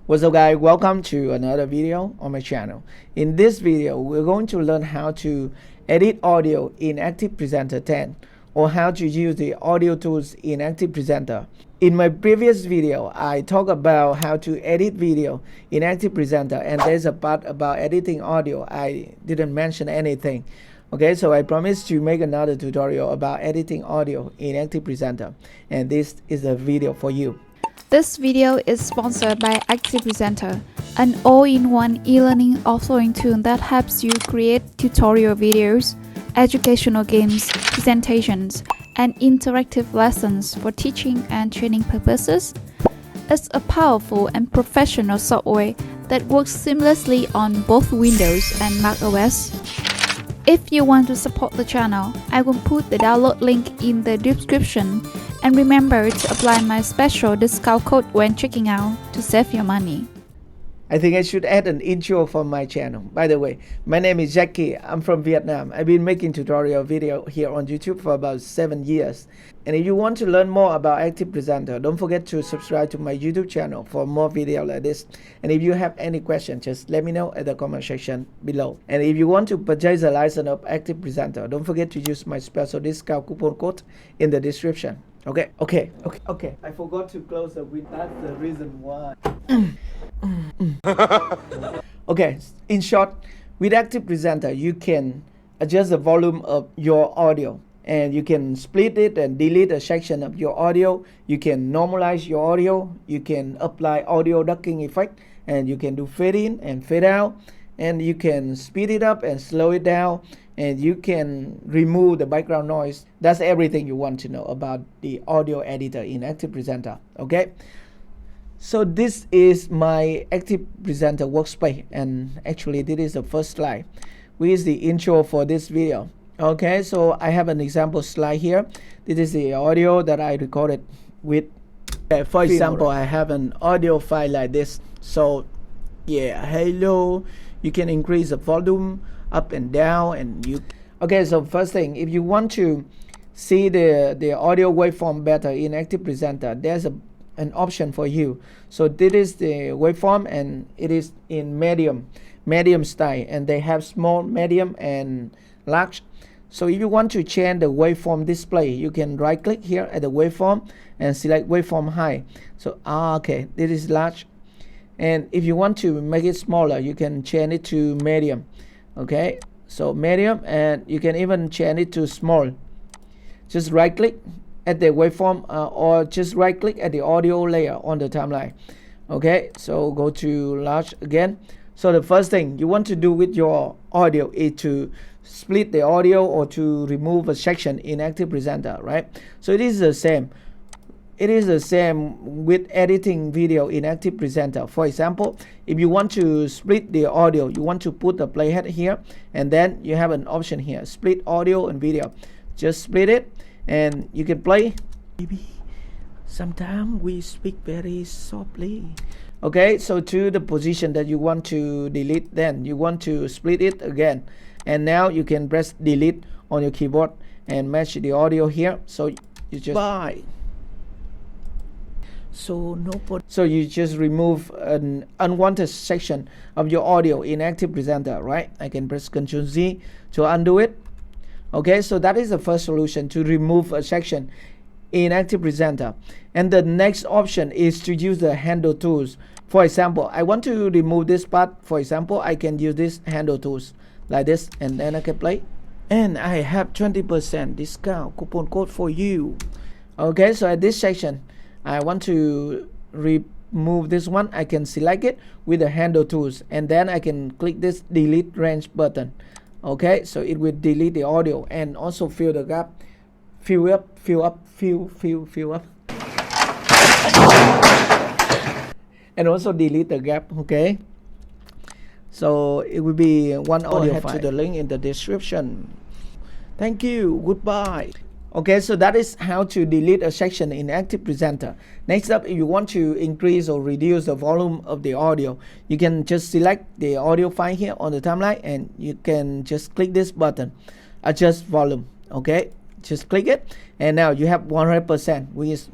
What's up guys, welcome to another video on my channel. In this video we're going to learn how to edit audio in ActivePresenter 10 or how to use the audio tools in ActivePresenter. In my previous video I talked about how to edit video in ActivePresenter, and there's a part about editing audio I didn't mention anything. Okay, so I promised to make another tutorial about editing audio in ActivePresenter, and this is a video for you. This video is sponsored by ActivePresenter, an all-in-one e-learning authoring tool that helps you create tutorial videos, educational games, presentations, and interactive lessons for teaching and training purposes. It's a powerful and professional software that works seamlessly on both Windows and macOS. If you want to support the channel, I will put the download link in the description. And remember to apply my special discount code when checking out to save your money. I think I should add an intro for my channel. By the way, my name is Jackie. I'm from Vietnam. I've been making tutorial video here on YouTube for about 7 years. And if you want to learn more about ActivePresenter, don't forget to subscribe to my YouTube channel for more videos like this. And if you have any questions, just let me know at the comment section below. And if you want to purchase a license of ActivePresenter, don't forget to use my special discount coupon code in the description. Okay. I forgot to close the window. That's the reason why. Okay, in short, with ActivePresenter, you can adjust the volume of your audio, and you can split it and delete a section of your audio. You can normalize your audio. You can apply audio ducking effect, and you can do fade in and fade out, and you can speed it up and slow it down, and you can remove the background noise. That's everything you want to know about the audio editor in ActivePresenter. Okay, so this is my ActivePresenter workspace, and actually this is the first slide, which is the intro for this video. Okay, so I have an example slide here. This is the audio that I recorded with. For example, I have an audio file like this. So yeah, hello, you can increase the volume up and down, and you. Okay, so first thing, if you want to see the audio waveform better in ActivePresenter, there's an option for you. So this is the waveform, and it is in medium style, and they have small, medium, and large. So if you want to change the waveform display, you can right click here at the waveform and select waveform high. So okay, this is large. And if you want to make it smaller, you can change it to medium. Okay, so medium, and you can even change it to small. Just right click at the waveform, or just right click at the audio layer on the timeline. Okay, so go to large again. So the first thing you want to do with your audio is to split the audio or to remove a section in ActivePresenter, right? So it is the same. It is the same with editing video in ActivePresenter. For example, if you want to split the audio, you want to put the playhead here, and then you have an option here, split audio and video. Just split it, and you can play. Maybe sometimes we speak very softly. Okay, so to the position that you want to delete, then you want to split it again, and now you can press delete on your keyboard and match the audio here. So you just So you just remove an unwanted section of your audio in ActivePresenter, right? I can press Ctrl Z to undo it. Okay, so that is the first solution, to remove a section in ActivePresenter. And the next option is to use the handle tools. For example, I want to remove this part. For example, I can use this handle tools like this, and then I can play. And I have 20% discount coupon code for you. Okay, so at this section, I want to remove this one. I can select it with the handle tools, and then I can click this delete range button. Okay, so it will delete the audio and also fill the gap, fill up, and also delete the gap. Okay, so it will be one audio file. To the link in the description. Thank you. Goodbye. Okay, so that is how to delete a section in ActivePresenter. Next up, if you want to increase or reduce the volume of the audio, you can just select the audio file here on the timeline, and you can just click this button, adjust volume. Okay, just click it, and now you have 100%, which is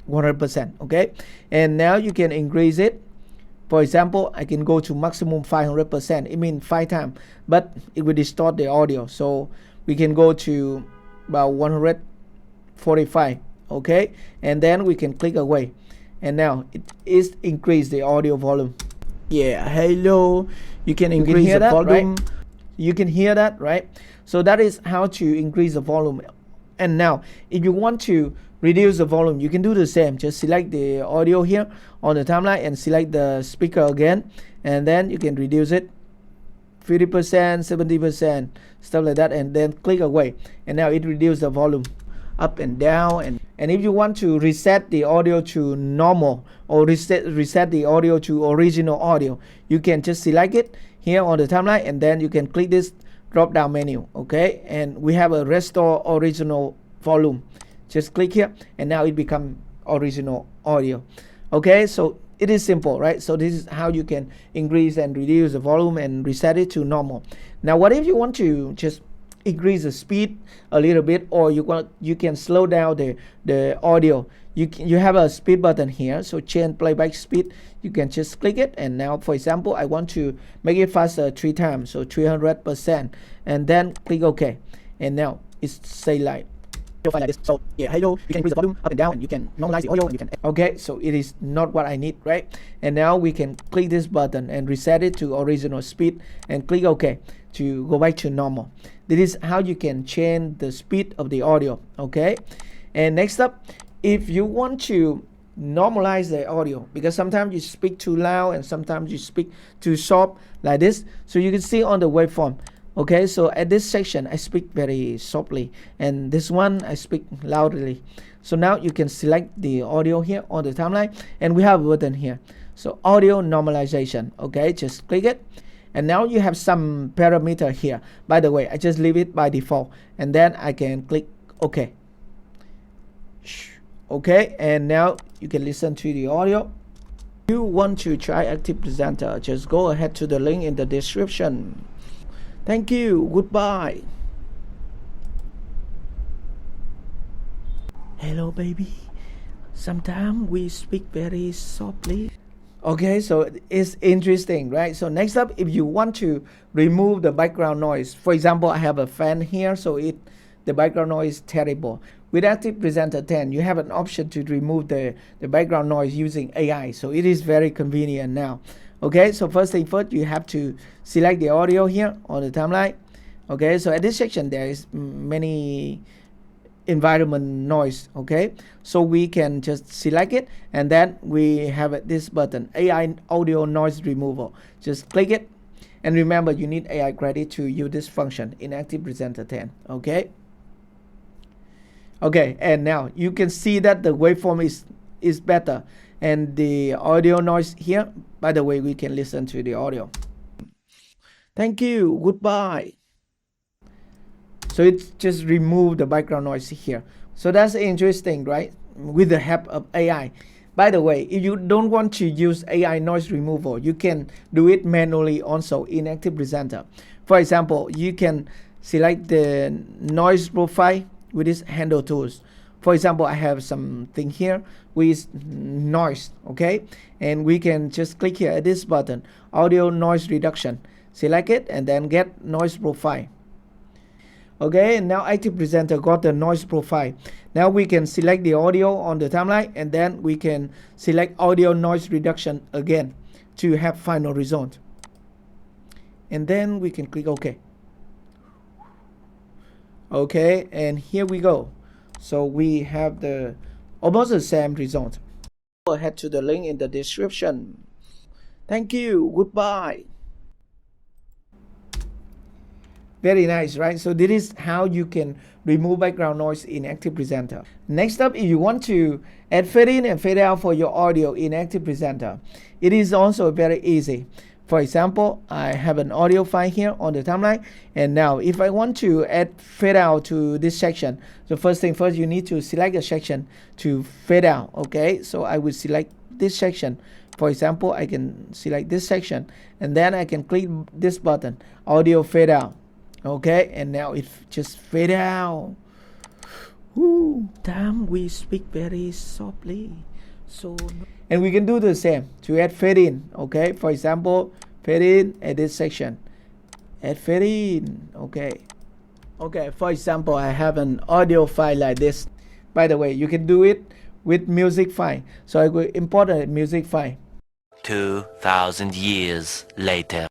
100%. Okay, and now you can increase it For example, I can go to maximum 500%. It means 5 times, but it will distort the audio. So we can go to about 145. Okay, and then we can click away, and now it is increase the audio volume. Yeah, hello. You can increase the volume. Right? You can hear that, right? So that is how to increase the volume. And now, if you want to reduce the volume, you can do the same. Just select the audio here on the timeline and select the speaker again, and then you can reduce it 50%, 70%, stuff like that, and then click away, and now it reduces the volume up and down. And if you want to reset the audio to normal or reset the audio to original audio, you can just select it here on the timeline, and then you can click this drop down menu. Okay, and we have a restore original volume. Just click here, and now it becomes original audio. Okay, so it is simple, right? So this is how you can increase and reduce the volume and reset it to normal. Now what if you want to just increase the speed a little bit, or you can slow down the audio? You have a speed button here, so change playback speed. You can just click it, and now for example I want to make it faster 3 times, so 300%, and then click OK, and now it's say like this. So yeah, hello, you can increase the volume up and down, and you can normalize the audio, and you can okay, so it is not what I need, right? And now we can click this button and reset it to original speed and click OK to go back to normal. This is how you can change the speed of the audio. Okay, and next up, if you want to normalize the audio, because sometimes you speak too loud and sometimes you speak too soft like this, so you can see on the waveform. Okay, so at this section I speak very softly, and this one I speak loudly. So now you can select the audio here on the timeline, and we have a button here, so audio normalization. Okay, just click it, and now you have some parameter here. By the way, I just leave it by default, and then I can click OK. Okay, and now you can listen to the audio. If you want to try ActivePresenter, just go ahead to the link in the description. Thank you. Goodbye. Hello, baby. Sometimes we speak very softly. Okay, so it's interesting, right? So next up, if you want to remove the background noise, for example, I have a fan here, so the background noise is terrible. With ActivePresenter 10, you have an option to remove the background noise using AI, so it is very convenient now. Okay, so first thing first, you have to select the audio here on the timeline. Okay, so at this section there is many environment noise. Okay, so we can just select it, and then we have this button, AI audio noise removal. Just click it, and remember you need AI credit to use this function in ActivePresenter 10. Okay. Okay, and now you can see that the waveform is better, and the audio noise here, by the way, we can listen to the audio. Thank you. Goodbye. So it's just remove the background noise here. So that's interesting, right? With the help of AI. By the way, if you don't want to use AI noise removal, you can do it manually also in ActivePresenter. For example, you can select the noise profile with this handle tools. For example, I have something here with noise. Okay, and we can just click here at this button, audio noise reduction. Select it and then get noise profile. Okay, and now ActivePresenter got the noise profile. Now we can select the audio on the timeline, and then we can select audio noise reduction again to have final result. And then we can click OK. Okay, and here we go. So we have the almost the same result. Go ahead to the link in the description. Thank you. Goodbye. Very nice, right? So this is how you can remove background noise in ActivePresenter. Next up, if you want to add fade in and fade out for your audio in ActivePresenter, it is also very easy. For example, I have an audio file here on the timeline, and now if I want to add fade out to this section, so first thing first, you need to select a section to fade out. Okay, so I will select this section. For example, I can select this section, and then I can click this button, audio fade out. Okay, and now it just fade out. Damn, we speak very softly. And we can do the same to add fade in. Okay, for example, fade in at this section, add fade in. Okay, for example, I have an audio file like this. By the way, you can do it with music file, so I will import a music file. 2,000 years later.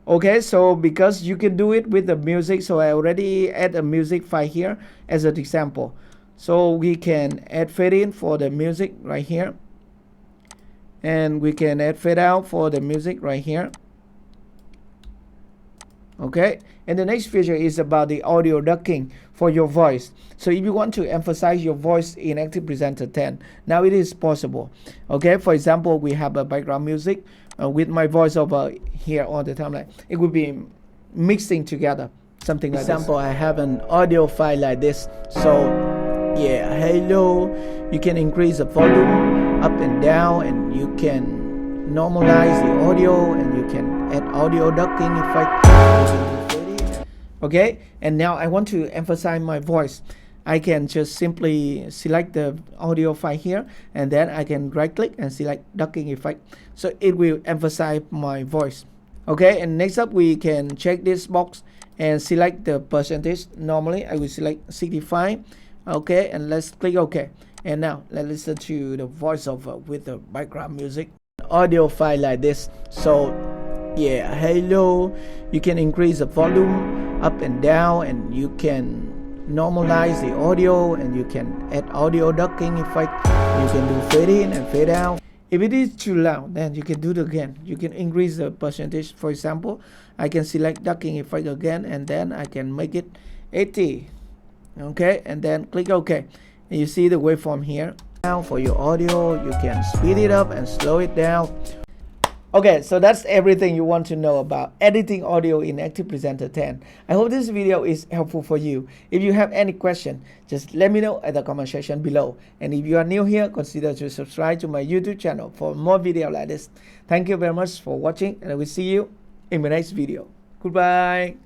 Okay, so because you can do it with the music, so I already add a music file here as an example. So we can add fade in for the music right here, and we can add fade out for the music right here. Okay, and the next feature is about the audio ducking for your voice. So if you want to emphasize your voice in ActivePresenter 10, now it is possible. Okay, for example, we have a background music with my voice over here on the timeline. It will be mixing together, something like this. For example, I have an audio file like this. So yeah, hello, you can increase the volume up and down, and you can normalize the audio, and you can add audio ducking effect. Okay, and now I want to emphasize my voice. I can just simply select the audio file here, and then I can right click and select ducking effect, so it will emphasize my voice. Okay, and next up we can check this box and select the percentage. Normally I will select 65. Okay, and let's click OK. And now let's listen to the voiceover with the background music. Audio file like this. So yeah, hello, you can increase the volume up and down, and you can normalize the audio, and you can add audio ducking effect. You can do fade in and fade out. If it is too loud, then you can do it again. You can increase the percentage. For example, I can select ducking effect again, and then I can make it 80. Okay, and then click OK. And you see the waveform here. Now for your audio, you can speed it up and slow it down. Okay, so that's everything you want to know about editing audio in ActivePresenter 10. I hope this video is helpful for you. If you have any question, just let me know at the comment section below. And if you are new here, consider to subscribe to my YouTube channel for more videos like this. Thank you very much for watching, and I will see you in my next video. Goodbye.